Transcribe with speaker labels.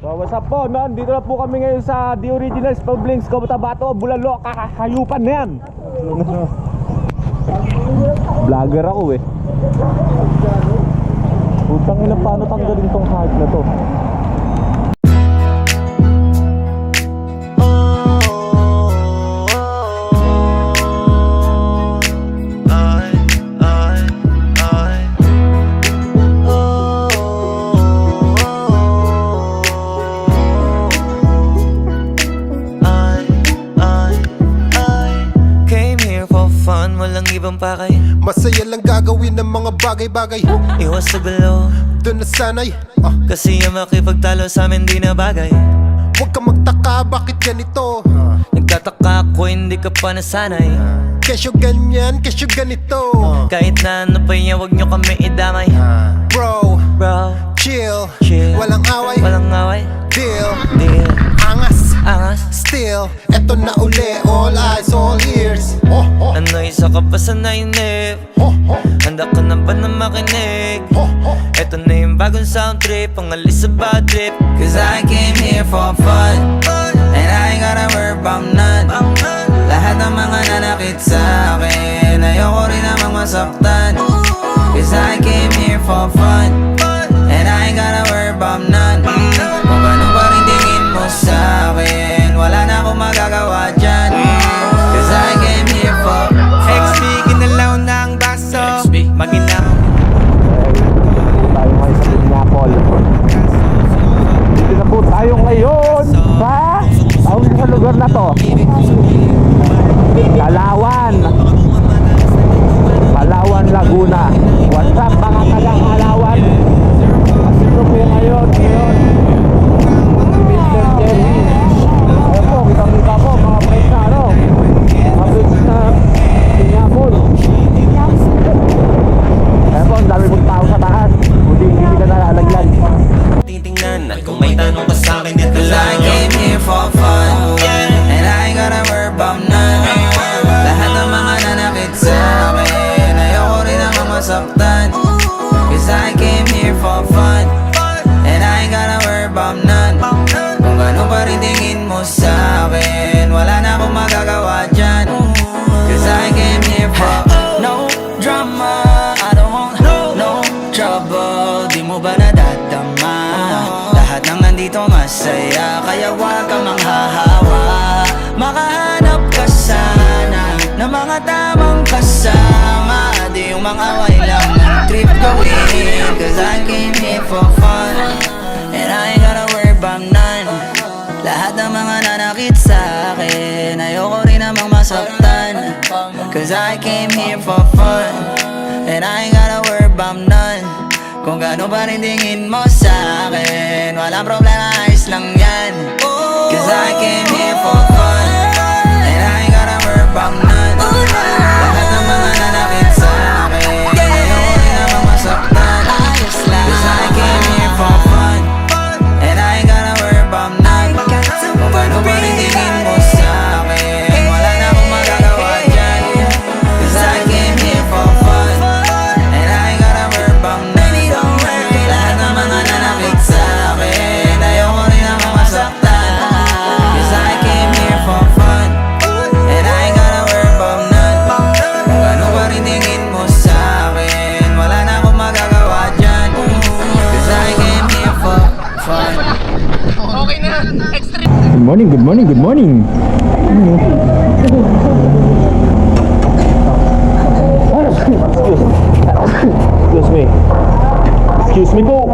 Speaker 1: So what's up po, no? Dito na po kami ngayon sa The Originals Publings, Cotabato, Bulalo, kakahayupan na yan. Vlogger ako eh. Putang ina, paano tanggalin tong hype na to?
Speaker 2: Pakay.
Speaker 3: Masaya lang gagawin ng mga bagay-bagay.
Speaker 2: Iwas sa gulo,
Speaker 3: doon na sanay.
Speaker 2: kasi yung makipagtalo sa amin di na bagay.
Speaker 3: Huwag ka magtaka bakit ganito.
Speaker 2: Nagtataka ako hindi ka pa nasanay.
Speaker 3: Kesyo ganyan, kesyo ganito.
Speaker 2: Kahit na ano pa niya wag nyo kami idamay.
Speaker 3: Bro,
Speaker 2: chill,
Speaker 3: walang away, deal, angas, still, eto na uli. All eyes, all ears.
Speaker 2: Ano isa ka pa sa nainip? Handa ka na ba na makinig? Eto na yung bagong sound trip, ang alis sa bad trip. Cause I came here for fun, and I ain't gotta worry about none. Lahat ng mga nanakit sa akin, ayoko rin namang masaktan. Cause I came here for fun, and I ain't gotta worry about none. Kung ano pa rin tingin mo sa akin, wala na akong magagawa dyan. Cause I came here for fun. XB, ginalaw na ang baso, maginang.
Speaker 1: Tayo ngayon sa Piñapol. Dito na po tayo ngayon sa lugar na to, Palawan, Laguna. What's up mga tagang Palawan? Dito po ngayon Mr. Jerry. Ayun po, kitang-kita po mga friends na mga friends na Piñapol. Ayun po, ang dami pong tao sa taas. Hindi ka nalalaglag.
Speaker 2: Titingnan at kung may tanong ka sa'kin ito lang. I came here for fun, and I ain't gotta worry about none. Lahat ng mga nanakit sa akin, ayoko rin namang masaktan. Cause I came here for fun, and I ain't gotta worry about none. Kung ano pa rin tingin mo sa akin, wala na akong magagawa dyan. Cause I came here for no drama, I don't want no trouble. Di mo ba nadadama? Lahat ng nandito masaya, kaya wag kang manghahawa. Makahanap ka sana ng mga tamang kasama, di yung mga away lang ng trip gawin. Cause I came here for fun, and I ain't gotta worry about none. Lahat ng mga nanakit sa akin, ayoko rin namang masaktan. Cause I came here for fun, and I ain't gotta worry about none. Kung gaano pa rin tingin mo sa akin, walang problema, ayos lang yan. Cause I came here for fun, and I ain't gotta worry about none. Lahat ng mga nanakit sa akin, ayoko rin namang masaktan. Cause I came here for fun, and I ain't gotta worry about none. Kung gaano pa rin tingin mo sa akin, wala na akong magagawa dyan. Cause I came here for fun, and I ain't gotta worry about none. Lahat ng mga nanakit sa akin, ayoko rin namang masaktan. Cause I came here for fun, and I ain't gotta worry about none. Kung ano pa rin tingin mo sa akin, wala na akong magagawa dyan. Cause I came here for fun.
Speaker 1: Good morning. Excuse me po.